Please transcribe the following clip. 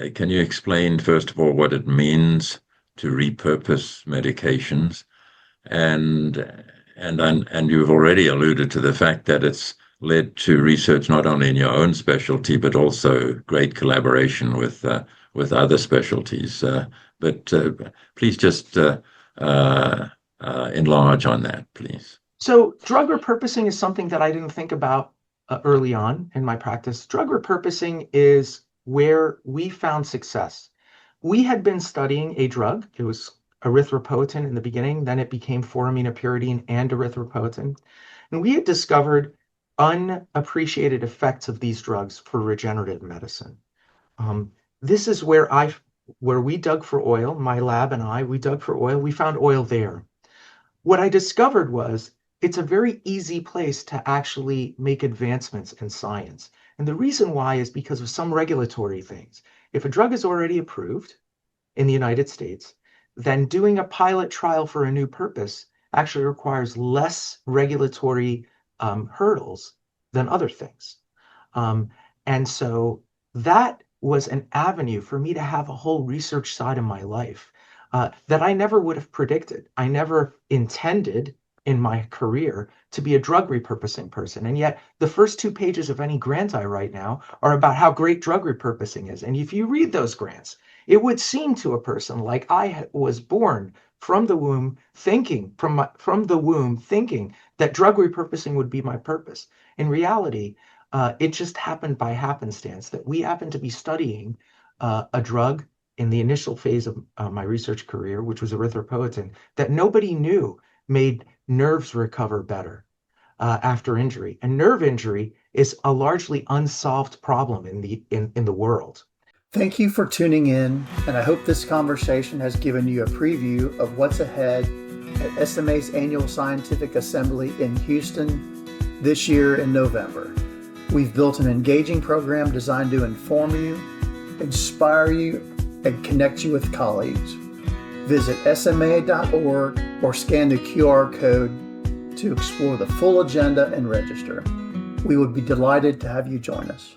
can you explain, first of all, what it means to repurpose medications? And and you've already alluded to the fact that it's led to research not only in your own specialty, but also great collaboration with other specialties. But please just enlarge on that, please. So drug repurposing is something that I didn't think about early on in my practice. Drug repurposing is where we found success. We had been studying a drug. It was erythropoietin in the beginning, then it became 4-aminopyridine and erythropoietin. And we had discovered unappreciated effects of these drugs for regenerative medicine. This is where we dug for oil, my lab and we dug for oil. We found oil there. What I discovered was it's a very easy place to actually make advancements in science. And the reason why is because of some regulatory things. If a drug is already approved in the United States, then doing a pilot trial for a new purpose actually requires less regulatory hurdles than other things. And so that was an avenue for me to have a whole research side of my life that I never would have predicted. I never intended in my career to be a drug repurposing person. And yet the first 2 pages of any grant I write now are about how great drug repurposing is. And if you read those grants, it would seem to a person like I was born from the womb thinking, from the womb thinking that drug repurposing would be my purpose. In reality, it just happened by happenstance that we happened to be studying a drug in the initial phase of my research career, which was erythropoietin, that nobody knew made nerves recover better after injury. And nerve injury is a largely unsolved problem in the world. Thank you for tuning in, and I hope this conversation has given you a preview of what's ahead at SMA's annual scientific assembly in Houston this year in November. We've built an engaging program designed to inform you, inspire you, and connect you with colleagues. Visit sma.org or scan the QR code to explore the full agenda and register. We would be delighted to have you join us.